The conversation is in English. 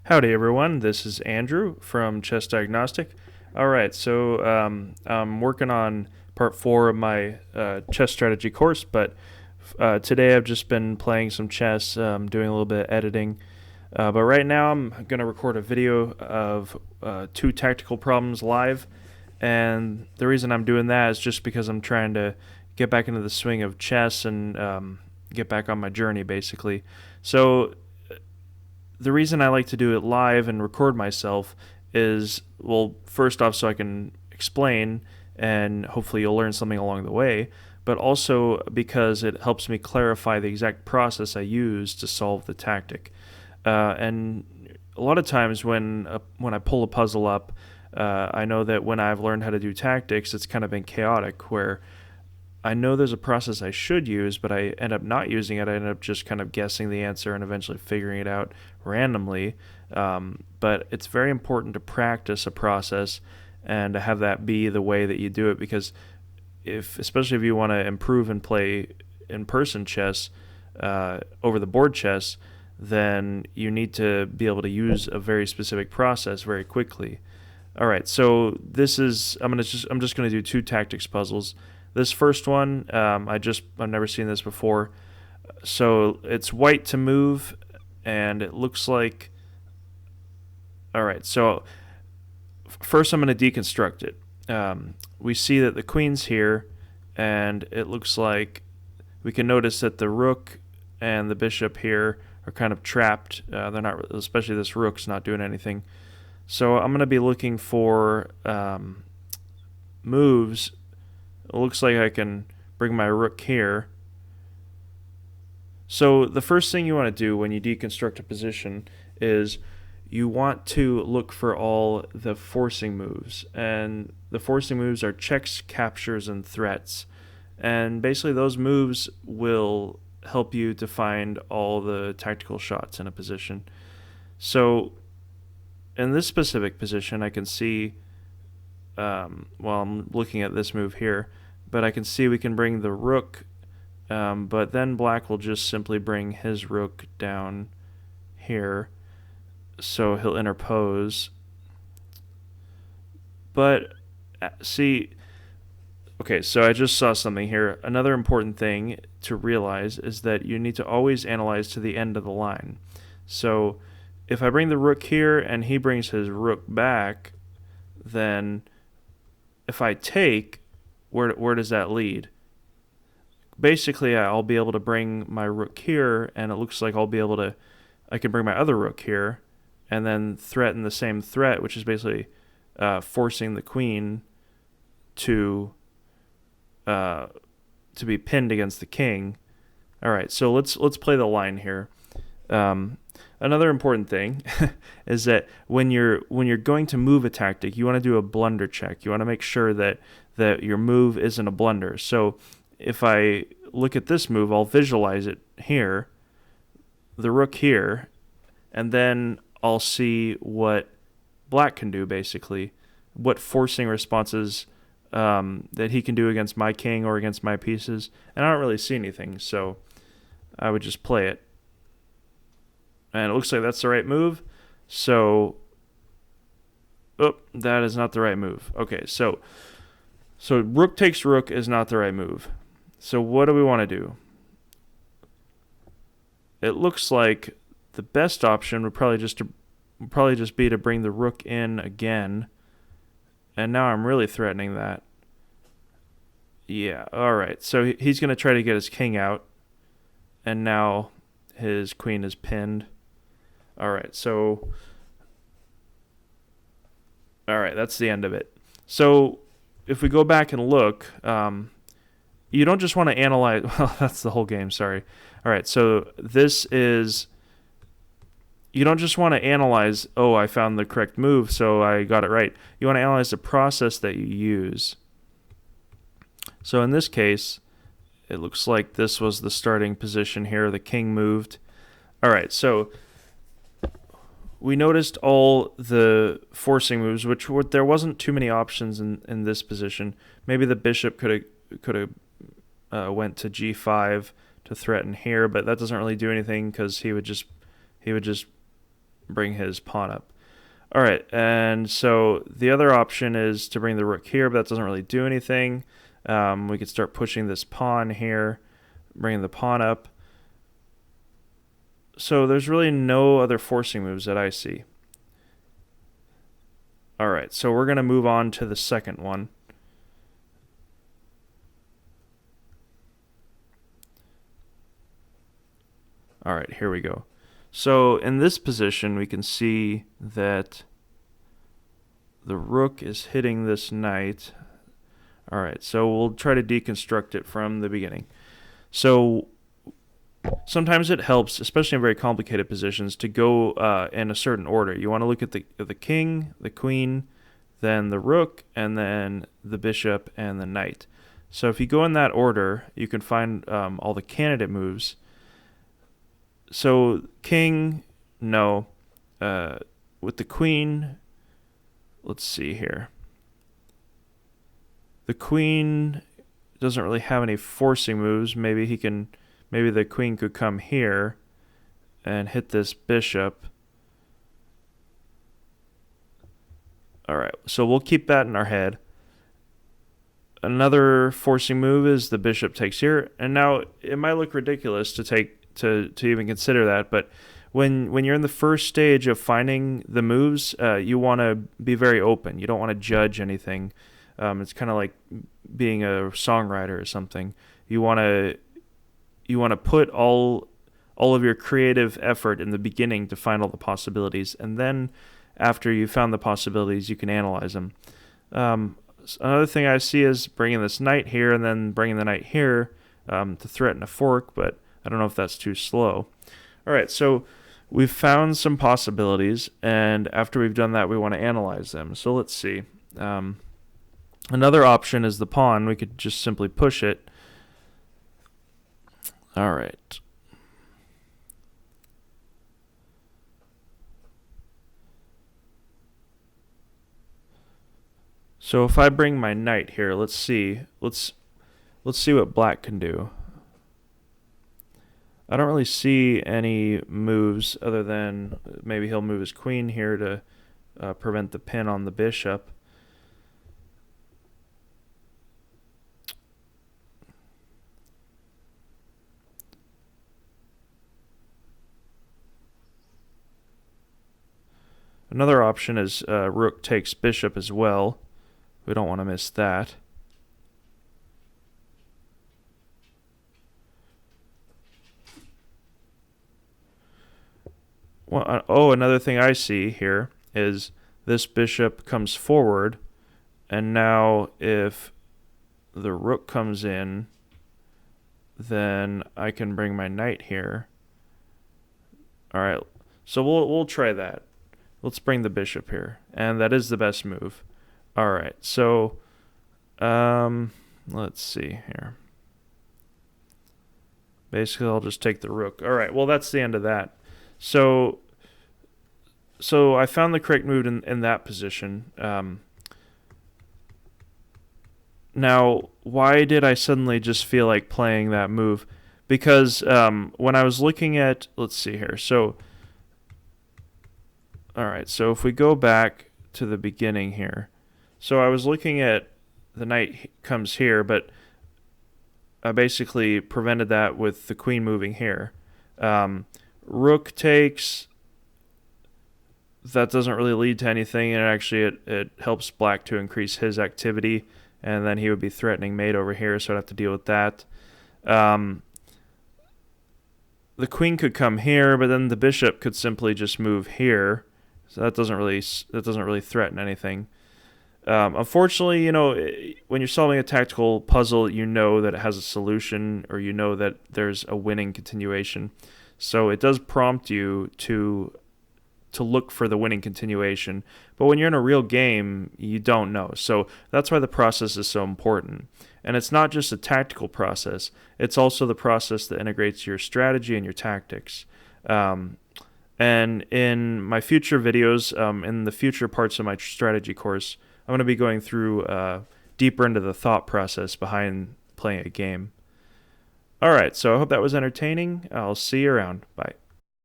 Howdy, everyone. This is Andrew from Chess Diagnostic. All right, so I'm working on part four of my chess strategy course, but today I've just been playing some chess, doing a little bit of editing. But right now I'm going to record a video of two tactical problems live, and the reason I'm doing that is just because I'm trying to get back into the swing of chess and get back on my journey, basically. So the reason I like to do it live and record myself is, well, first off, so I can explain and hopefully you'll learn something along the way, but also because it helps me clarify the exact process I use to solve the tactic. And a lot of times when I pull a puzzle up, I know that when I've learned how to do tactics, it's kind of been chaotic where I know there's a process I should use, but I end up not using it. I end up just kind of guessing the answer and eventually figuring it out randomly. But it's very important to practice a process and to have that be the way that you do it, because especially if you want to improve and play in-person chess over the board chess, then you need to be able to use a very specific process very quickly. All right, so I'm just gonna do two tactics puzzles. This first one, I've never seen this before. So it's white to move, and it looks like. All right, so first I'm going to deconstruct it. We see that the queen's here, and it looks like we can notice that the rook and the bishop here are kind of trapped. They're not, especially this rook's not doing anything. So I'm going to be looking for moves. It looks like I can bring my rook here. So the first thing you want to do when you deconstruct a position is you want to look for all the forcing moves. And the forcing moves are checks, captures, and threats. And basically those moves will help you to find all the tactical shots in a position. So in this specific position, I can see, I'm looking at this move here, but I can see we can bring the rook, but then black will just simply bring his rook down here, so he'll interpose. But see, okay, so I just saw something here. Another important thing to realize is that you need to always analyze to the end of the line. So if I bring the rook here and he brings his rook back, then if I take, where does that lead? Basically, I'll be able to bring my rook here, and it looks like I can bring my other rook here, and then threaten the same threat, which is basically forcing the queen to be pinned against the king. All right, so let's play the line here. Another important thing is that when you're going to move a tactic, you want to do a blunder check. You want to make sure that your move isn't a blunder. So if I look at this move, I'll visualize it here, the rook here, and then I'll see what black can do, basically, what forcing responses that he can do against my king or against my pieces. And I don't really see anything, so I would just play it. And it looks like that's the right move. So, that is not the right move. Okay, so rook takes rook is not the right move. So what do we want to do? It looks like the best option would probably just be to bring the rook in again. And now I'm really threatening that. Yeah, all right. So he's going to try to get his king out. And now his queen is pinned. All right, that's the end of it. So if we go back and look, you don't just want to analyze. Well, that's the whole game, sorry. All right, so you don't just want to analyze, I found the correct move, so I got it right. You want to analyze the process that you use. So in this case, it looks like this was the starting position here. The king moved. All right, so we noticed all the forcing moves, there wasn't too many options in this position. Maybe the bishop could have went to g5 to threaten here, but that doesn't really do anything because he would just bring his pawn up. All right, and so the other option is to bring the rook here, but that doesn't really do anything. We could start pushing this pawn here, bringing the pawn up. So there's really no other forcing moves that I see. All right, so we're going to move on to the second one. All right, here we go. So in this position, we can see that the rook is hitting this knight. All right, so we'll try to deconstruct it from the beginning. So sometimes it helps, especially in very complicated positions, to go in a certain order. You want to look at the king, the queen, then the rook, and then the bishop and the knight. So if you go in that order, you can find all the candidate moves. So king, no. With the queen, let's see here. The queen doesn't really have any forcing moves. Maybe the queen could come here and hit this bishop. All right, so we'll keep that in our head. Another forcing move is the bishop takes here, and now it might look ridiculous to even consider that, but when you're in the first stage of finding the moves, you want to be very open. You don't want to judge anything. It's kind of like being a songwriter or something. You want to put all of your creative effort in the beginning to find all the possibilities, and then after you found the possibilities, you can analyze them. Another thing I see is bringing this knight here and then bringing the knight here to threaten a fork, but I don't know if that's too slow. All right, so we've found some possibilities, and after we've done that, we want to analyze them. So let's see. Another option is the pawn. We could just simply push it. All right. So if I bring my knight here, let's see what black can do. I don't really see any moves other than maybe he'll move his queen here to prevent the pin on the bishop. Another option is rook takes bishop as well. We don't want to miss that. Well, another thing I see here is this bishop comes forward, and now if the rook comes in, then I can bring my knight here. All right, so we'll try that. Let's bring the bishop here, and that is the best move. All right, so let's see here. Basically, I'll just take the rook. All right, well, that's the end of that. So I found the correct move in that position. Now, why did I suddenly just feel like playing that move? Because when I was looking at, let's see here. So, all right, so if we go back to the beginning here. So I was looking at the knight comes here, but I basically prevented that with the queen moving here. Rook takes. That doesn't really lead to anything, and actually it helps black to increase his activity, and then he would be threatening mate over here, so I'd have to deal with that. The queen could come here, but then the bishop could simply just move here, so that doesn't really threaten anything. Unfortunately, when you're solving a tactical puzzle, you know that it has a solution, or you know that there's a winning continuation. So it does prompt you to look for the winning continuation. But when you're in a real game, you don't know. So that's why the process is so important. And it's not just a tactical process. It's also the process that integrates your strategy and your tactics. And in my future videos, in the future parts of my strategy course, I'm going to be going through deeper into the thought process behind playing a game. All right, so I hope that was entertaining. I'll see you around. Bye.